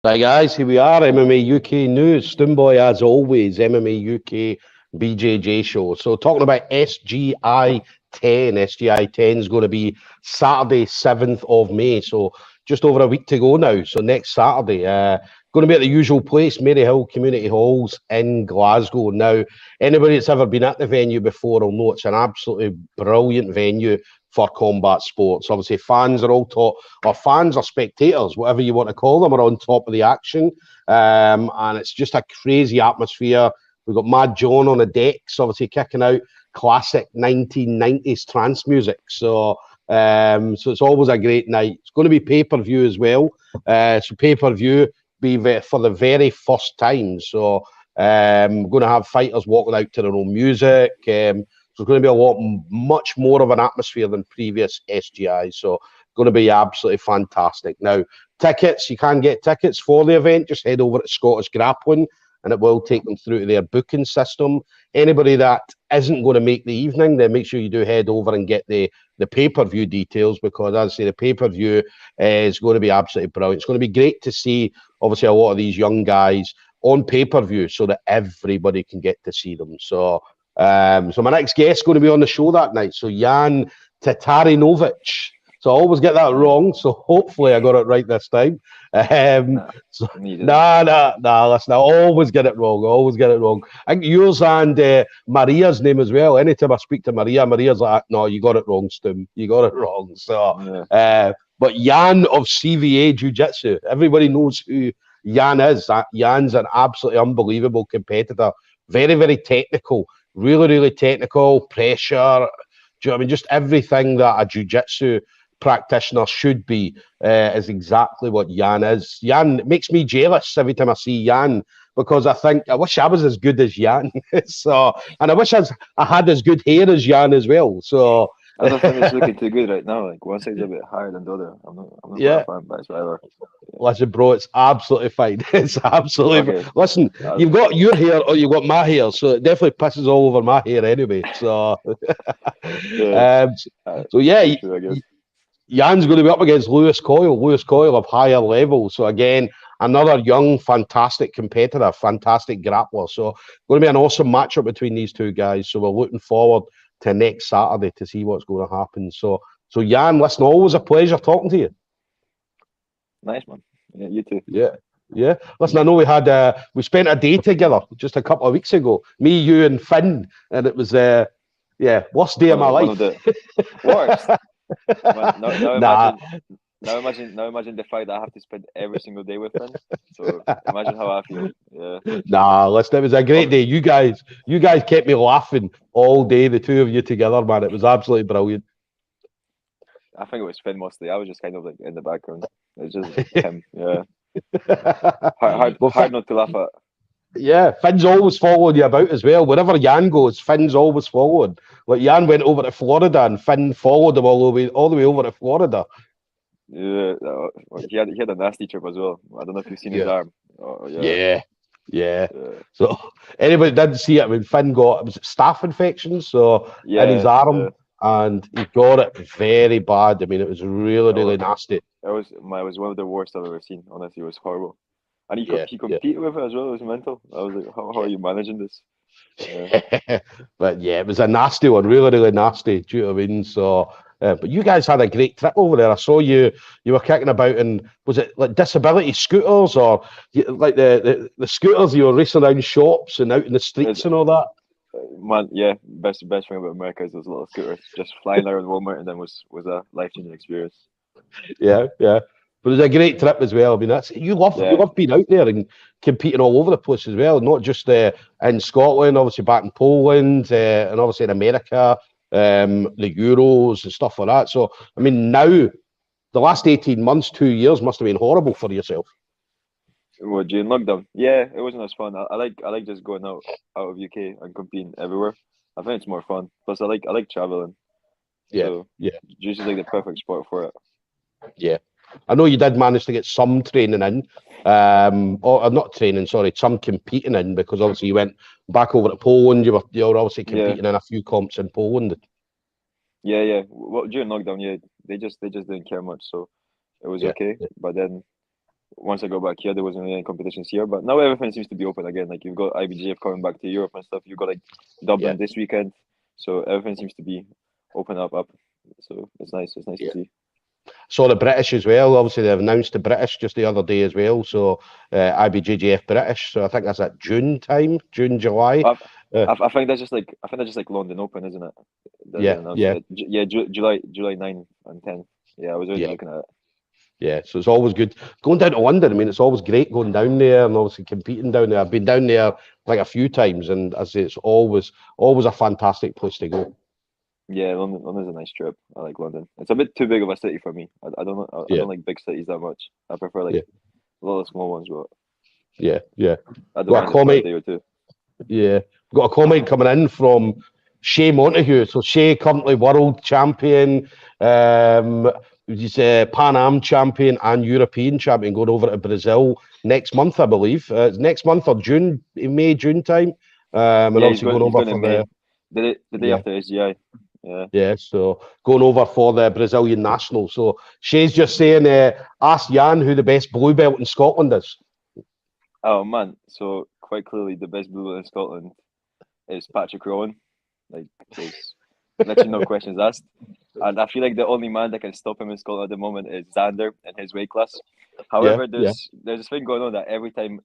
Right, guys, here we are, MMA UK News. Stoomboy, as always, MMA UK BJJ show. So, talking about SGI10. SGI10 is going to be Saturday, 7th of May. So, just over a week to go now. So, next Saturday, going to be at the usual place, Maryhill Community Halls in Glasgow. Now, anybody that's ever been at the venue before will know it's an absolutely brilliant venue for combat sports. Obviously, fans are all top, or fans or spectators, whatever you want to call them, are on top of the action. And it's just a crazy atmosphere. We've got Mad John on the decks, obviously kicking out classic 1990s trance music. So it's always a great night. It's going to be pay-per-view as well. So pay-per-view be for the very first time. So we're going to have fighters walking out to their own music. So it's going to be much more of an atmosphere than previous SGI. So going to be absolutely fantastic. Now, tickets, you can get tickets for the event. Just head over to Scottish Grappling and it will take them through to their booking system. Anybody that isn't going to make the evening, then make sure you do head over and get the pay-per-view details, because as I say, the pay-per-view is going to be absolutely brilliant. It's going to be great to see, obviously, a lot of these young guys on pay-per-view so that everybody can get to see them. So my next guest is going to be on the show that night. So Jan Tatarynowicz. So I always get that wrong. So hopefully I got it right this time. Listen, I always get it wrong. I think yours and Maria's name as well. Anytime I speak to Maria's like, no, you got it wrong, Stum. You got it wrong. So, but Jan of CVA Jiu-Jitsu. Everybody knows who Jan is. Jan's an absolutely unbelievable competitor. Very, very technical. Really, really technical, pressure. Do you know what I mean? Just everything that a jiu-jitsu practitioner should be is exactly what Jan is. Jan makes me jealous every time I see Jan, because I wish I was as good as Jan. And I wish I had as good hair as Jan as well. So I don't think it's looking too good right now. Like one side's a bit higher than the other. I'm not quite a fan, but it's whatever. Listen, bro, it's absolutely fine. It's absolutely fine. Listen, you've got your hair or you've got my hair, so it definitely pisses all over my hair anyway. So, Jan's going to be up against Lewis Coyle. Lewis Coyle of higher level. So again, another young, fantastic competitor, fantastic grappler. So going to be an awesome matchup between these two guys. So we're looking forward to next Saturday to see what's going to happen. So Jan, listen, always a pleasure talking to you. Nice, man. Yeah, you too. Yeah. Listen, I know we spent a day together just a couple of weeks ago. Me, you, and Finn, and it was worst day of my life. Worst. Now imagine the fact that I have to spend every single day with Finn. So imagine how I feel. Yeah. Listen, it was a great day. You guys kept me laughing all day, the two of you together, man. It was absolutely brilliant. I think it was Finn mostly. I was just kind of like in the background. It was just him. Yeah. Hard not to laugh at. Yeah, Finn's always following you about as well. Wherever Jan goes, Finn's always following. Like Jan went over to Florida and Finn followed him all the way over to Florida. Yeah, he had a nasty trip as well. I don't know if you've seen his arm. Oh, yeah. So anybody didn't see it, I mean, Finn got staph infections, in his arm, and he got it very bad. I mean, it was really nasty. It was one of the worst I've ever seen. Honestly, it was horrible. And he competed with it as well. It was mental. I was like, how are you managing this? But yeah, it was a nasty one, really nasty. Do you know what I mean? So, but you guys had a great trip over there. I saw you were kicking about in, was it like disability scooters, or like the scooters you were racing around shops and out in the streets and all that? Man, yeah, best thing about America is those little scooters. Just flying around Walmart, and then was a life-changing experience. Yeah. But it was a great trip as well. I mean, you love being out there and competing all over the place as well, not just in Scotland, obviously back in Poland, and obviously in America, the Euros and stuff like that. So, I mean, now, the last 18 months, 2 years must have been horrible for yourself. Well, during lockdown, yeah, it wasn't as fun. I like just going out of UK and competing everywhere. I think it's more fun. Plus, I like traveling. So, Jiu-Jitsu is like the perfect sport for it. Yeah. I know you did manage to get some training in, or not training, sorry, some competing in, because obviously you went back over to Poland. You were obviously competing in a few comps in Poland. Yeah. Well, during lockdown, they just didn't care much, so it was okay. But then once I go back here, there wasn't really any competitions here. But now everything seems to be open again. Like you've got IBJF coming back to Europe and stuff. You've got like Dublin this weekend, so everything seems to be open up. So it's nice. It's nice to see. So the British as well. Obviously, they've announced the British just the other day as well. So IBJJF British. So I think that's at June time, June, July. I think that's just like London Open, isn't it? July 9th and 10th. Yeah, I was already looking at it. Yeah, so it's always good going down to London. I mean, it's always great going down there and obviously competing down there. I've been down there like a few times, and as I say, it's always a fantastic place to go. Yeah, London's a nice trip. I like London. It's a bit too big of a city for me. I don't like big cities that much. I prefer like a lot of small ones. But yeah. Got a comment. Got a comment coming in from Shay Montague. So Shay, currently world champion, he's Pan Am champion and European champion, going over to Brazil next month, I believe. Next month or June, May, June time. And obviously going over for the day after SGI. Yeah, so going over for the Brazilian national. So Shay's just saying, ask Jan who the best blue belt in Scotland is. Oh man, so quite clearly the best blue belt in Scotland is Patrick Rowan. Like, there's literally no questions asked. And I feel like the only man that can stop him in Scotland at the moment is Xander in his weight class. However, there's this thing going on that every time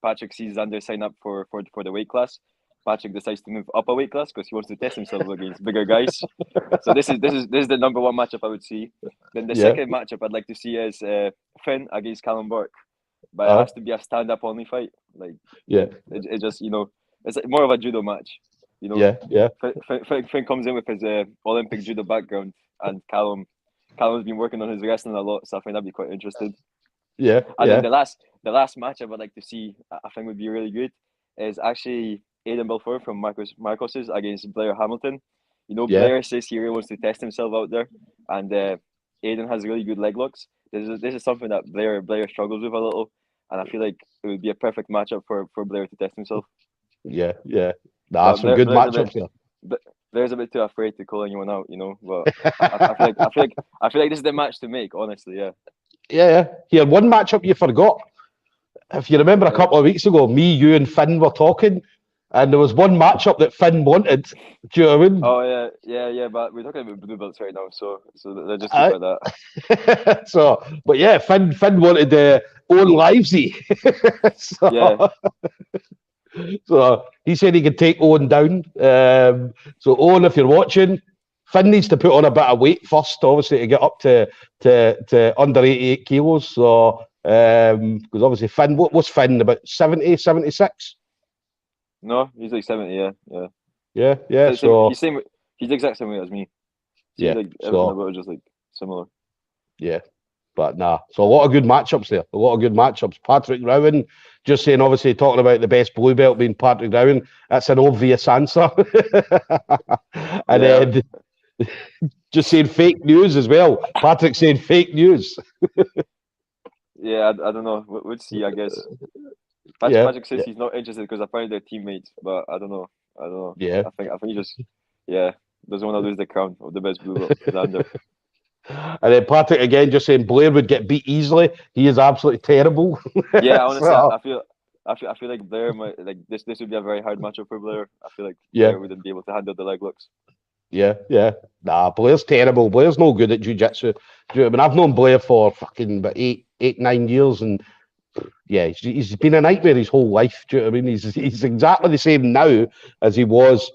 Patrick sees Xander sign up for the weight class, Patrick decides to move up a weight class because he wants to test himself against bigger guys. So this is the number one matchup I would see. Then the second matchup I'd like to see is Finn against Callum Burke, but it has to be a stand-up only fight. Like it just it's more of a judo match. Finn comes in with his Olympic judo background, and Callum's been working on his wrestling a lot, so I think that'd be quite interesting. And then the last matchup I'd like to see, I think would be really good, is actually Aidan Belfour from Marcos's against Blair Hamilton. Blair says he really wants to test himself out there, and Aidan has really good leg locks. This is something that Blair struggles with a little, and I feel like it would be a perfect matchup for Blair to test himself. That's some good matchups here. But Blair's a bit too afraid to call anyone out, But I feel like this is the match to make, honestly. Yeah. Here, one matchup you forgot. If you remember, a couple of weeks ago, me, you, and Finn were talking, and there was one matchup that Finn wanted. Do you know what I mean? Oh yeah. But we're talking about blue belts right now, so they're just like that. Finn wanted Owen Livesey. So he said he could take Owen down. So Owen, if you're watching, Finn needs to put on a bit of weight first, obviously, to get up to under 88 kilos. So because obviously Finn, what's Finn, about 70, 76? No, he's like 70. Yeah. So he's the exact same weight as me. So everything about it just like similar. Yeah. But nah, so a lot of good matchups there. A lot of good matchups. Patrick Rowan, just saying, obviously talking about the best blue belt being Patrick Rowan. That's an obvious answer. And then just saying fake news as well. Patrick saying fake news. I don't know. We'll see, I guess. Patrick says he's not interested because apparently they're teammates, but I don't know. Yeah. I think he just doesn't want to lose the crown of the best blue belt. Xander. And then Patrick again just saying Blair would get beat easily. He is absolutely terrible. Yeah, honestly, I feel like Blair might this would be a very hard matchup for Blair. I feel like Blair wouldn't be able to handle the leg locks. Yeah. Nah, Blair's terrible. Blair's no good at jiu-jitsu. I mean, I've known Blair for fucking about 9 years, and he's been a nightmare his whole life. Do you know what I mean? He's exactly the same now as he was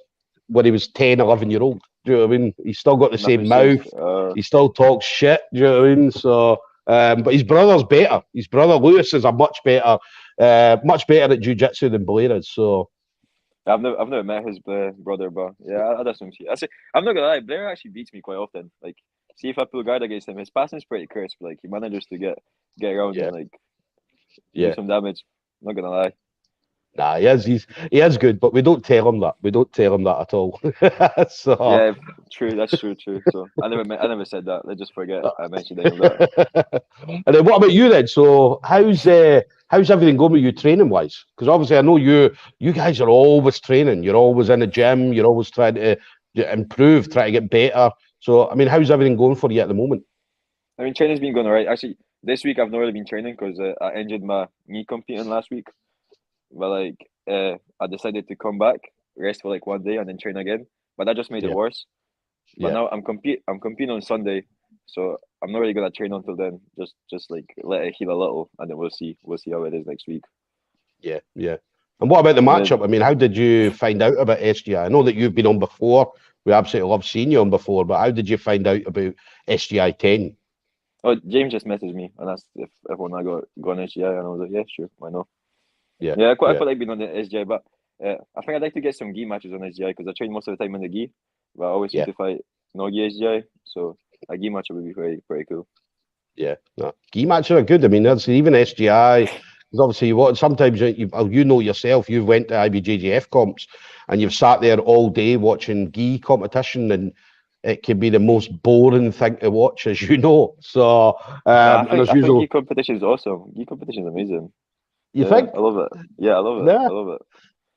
when he was 10, 11 year old. Do you know what I mean? He's still got the same mouth. He still talks shit. Do you know what I mean? So, but his brother's better. His brother Lewis is a much better at jiu-jitsu than Blair is. So, I've never met his brother, but I'd assume he. I'm not gonna lie, Blair actually beats me quite often. Like, see if I pull guard against him, his passing's pretty crisp. Like, he manages to get around and do some damage. I'm not gonna lie. Nah, he is good, but we don't tell him that. We don't tell him that at all. So yeah, true. That's true. So I never said that. Let's just forget I mentioned any of that. And then what about you then? So how's everything going with you training wise? Because obviously I know you guys are always training. You're always in the gym. You're always trying to improve, try to get better. So I mean, how's everything going for you at the moment? I mean, training's been going all right. Actually, this week I've not really been training because I injured my knee competing last week. But like, I decided to come back, rest for like 1 day, and then train again. But that just made it worse. But now I'm competing on Sunday, so I'm not really gonna train until then. Just like let it heal a little, and then we'll see how it is next week. Yeah. And what about the matchup? I mean, how did you find out about SGI? I know that you've been on before. We absolutely love seeing you on before, but how did you find out about SGI10? Oh, James just messaged me and asked if everyone I go on SGI, and I was like, yeah, sure, why not? I quite like being on the SGI, but I think I'd like to get some gi matches on SGI because I train most of the time in the gi, but I always seem to fight no gi SGI, so a gi match would be very cool. Yeah, no. Gi matches are good. I mean, that's even SGI. Because obviously, sometimes you know yourself. You've went to IBJJF comps, and you've sat there all day watching gi competition, and it can be the most boring thing to watch, as you know. So, I think gi competition is awesome. Gi competition is amazing. You think? I love it. Yeah, I love it. I love it.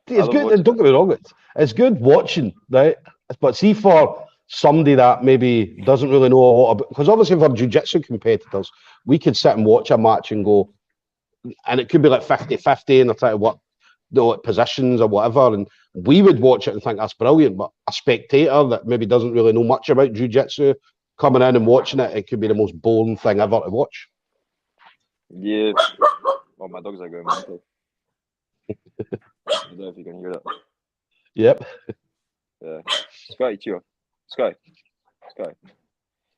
It's good, and don't get me wrong, it's good watching, right? But see, for somebody that maybe doesn't really know a lot about, because obviously for jiu-jitsu competitors, we could sit and watch a match and go, and it could be like 50-50, and they're trying to work the positions or whatever, and we would watch it and think that's brilliant. But a spectator that maybe doesn't really know much about jiu-jitsu coming in and watching it, it could be the most boring thing ever to watch. Yeah. Oh, my dogs are going mental. I don't know if you can hear that. Yep. Yeah. Sky, chill. Sky.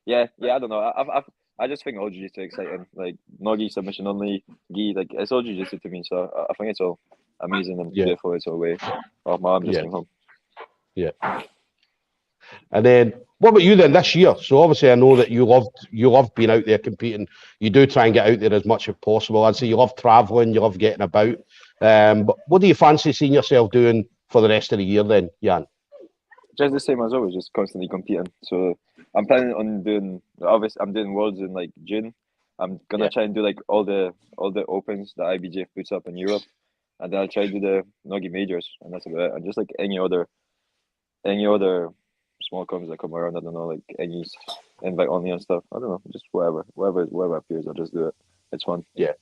Yeah. I don't know. I just think all jiu-jitsu exciting. Like no gi submission only, gi, like it's all jiu-jitsu to me. So I think it's all amazing and beautiful. It's all way. Oh, my arm just came home. Yeah. And then what about you then this year? So obviously I know that you love being out there competing. You do try and get out there as much as possible. I'd say you love traveling, you love getting about. But what do you fancy seeing yourself doing for the rest of the year then, Jan? Just the same as always, just constantly competing. So I'm planning on doing, obviously I'm doing Worlds in like June. I'm gonna try and do like all the opens that IBJJF puts up in Europe, and then I'll try to do the Nogi majors, and that's about it. And just like any other small comps that come around, I don't know, like any invite only and stuff. I don't know, just whatever appears, I'll just do it. It's fun. Yeah.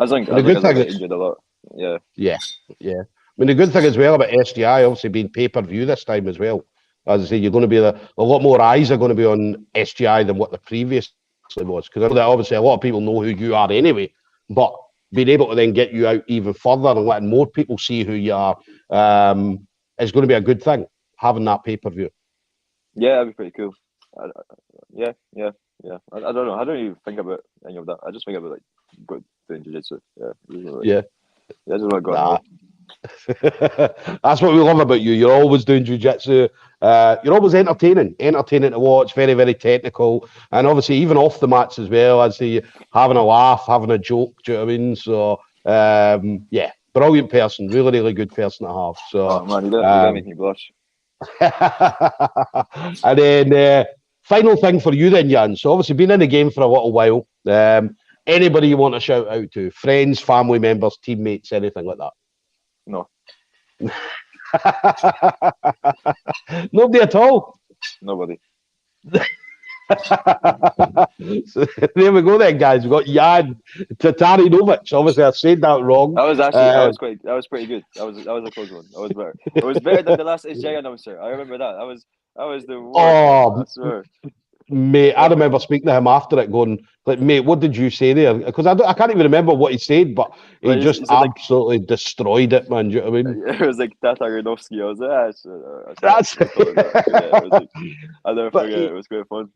As long as I get injured a lot. Yeah. I mean, the good thing as well about SGI, obviously being pay-per-view this time as well. As I say, you're going to be a lot more eyes are going to be on SGI than what the previously was. Because I know that obviously a lot of people know who you are anyway, but being able to then get you out even further and letting more people see who you are is going to be a good thing, having that pay-per-view. Yeah, that'd be pretty cool. Yeah. I don't know. I don't even think about any of that. I just think about like good doing jiu-jitsu. Yeah. That's what I got. That's what we love about you. You're always doing jiu-jitsu. You're always entertaining to watch, very, very technical. And obviously, even off the mats as well, I'd say having a laugh, having a joke, do you know what I mean? So, brilliant person, really, really good person to have. So, oh, man, you don't make me blush. And then, final thing for you then, Jan. So, obviously, been in the game for a little while. Anybody you want to shout out to? Friends, family members, teammates, anything like that? No. Nobody at all? Nobody. So there we go then, guys. We've got Jan Tatarynowicz. Obviously, I said that wrong. That was actually that was pretty good. That was a close one. That was better. It was better than the last SGI announcer. I remember that. That was the worst. Oh, I swear. Mate, I remember speaking to him after it, going like, "Mate, what did you say there?" Because I can't even remember what he said, but he just absolutely destroyed it, man. Do you know what I mean? It was like Tatarynowicz. I was like, that's. I'll never forget. It was great fun.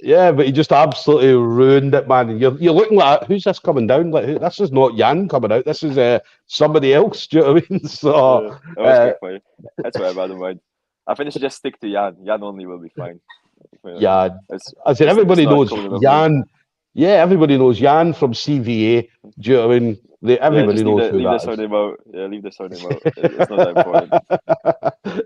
Yeah, but he just absolutely ruined it, man. You're looking like, who's this coming down? Like, this is not Jan coming out. This is somebody else. Do you know what I mean? So that was quite funny. That's why I don't mind. I think they should just stick to Jan. Jan only will be fine. Yeah, I said everybody knows Jan. Yeah, everybody knows Jan from CVA. Do you know what I mean? Everybody knows who that is. Leave the surname out. It's not that important.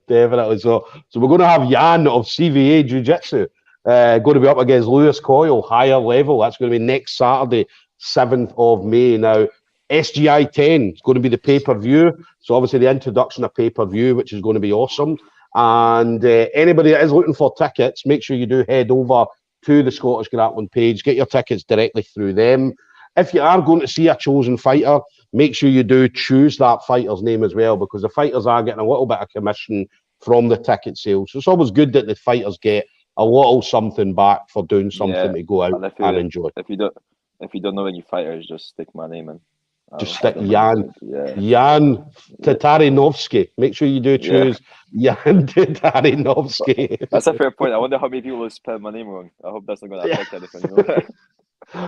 Definitely. So we're going to have Jan of CVA Jiu-Jitsu going to be up against Lewis Coyle, higher level. That's going to be next Saturday, 7th of May. Now, SGI10 is going to be the pay-per-view. So obviously the introduction of pay-per-view, which is going to be awesome. And anybody that is looking for tickets, make sure you do head over to the Scottish Grappling page. Get your tickets directly through them. If you are going to see a chosen fighter, make sure you do choose that fighter's name as well, because the fighters are getting a little bit of commission from the ticket sales. So it's always good that the fighters get a little something back for doing something to go out and enjoy. If you don't know any fighters, just stick my name in. Just stick Jan Tatarynowicz. Make sure you do choose Jan Tatarynowicz. That's a fair point. I wonder how many people will spell my name wrong. I hope that's not going to affect anything.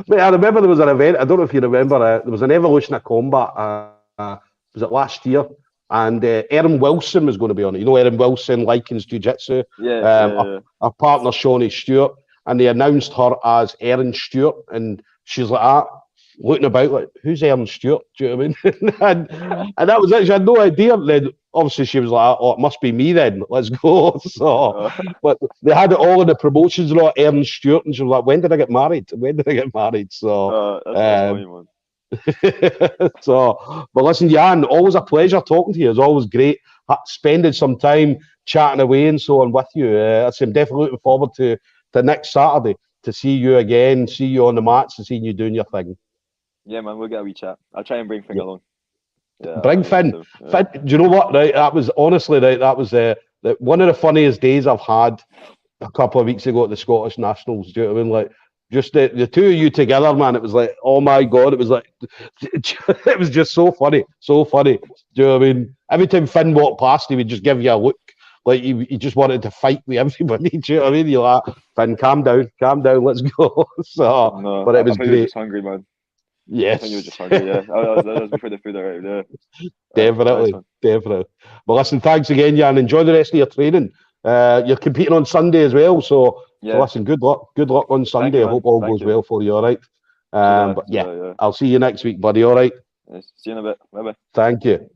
But I remember there was an event, I don't know if you remember, there was an Evolution of Combat, was it last year? And Aaron Wilson was going to be on it. You know Aaron Wilson, Likens Jiu-Jitsu? Our partner, Shawnee Stewart. And they announced her as Erin Stewart. And she's like, looking about like, who's Erin Stewart? Do you know what I mean? and that was it. She had no idea. Then obviously she was like, oh, it must be me then. Let's go. So, but they had it all in the promotions, Erin Stewart. And she was like, when did I get married? So, that's funny, man. So, but listen, Jan, always a pleasure talking to you. It's always great spending some time chatting away and so on with you. I'm definitely looking forward to next Saturday to see you again, see you on the mats and seeing you doing your thing. Yeah, man, we'll get a wee chat. I'll try and bring Finn along. Yeah, bring Finn. Finn. Do you know what? Right, that was honestly right. That was one of the funniest days I've had a couple of weeks ago at the Scottish Nationals. Do you know what I mean? Like, just the two of you together, man. It was like, oh my god! It was like, it was just so funny, so funny. Do you know what I mean? Every time Finn walked past, he would just give you a look, like he just wanted to fight with everybody. Do you know what I mean? You're like, Finn, calm down, let's go. So, no, but it was great. You were just hungry, man. Yes. I think you were just hungry. Yeah, that was before the food arrived. Yeah. Definitely. But listen, thanks again, Jan. Enjoy the rest of your training. You're competing on Sunday as well, so listen, good luck on Sunday. I hope all goes well for you, all right? But I'll see you next week, buddy, all right? Yes. See you in a bit. Bye-bye. Thank you.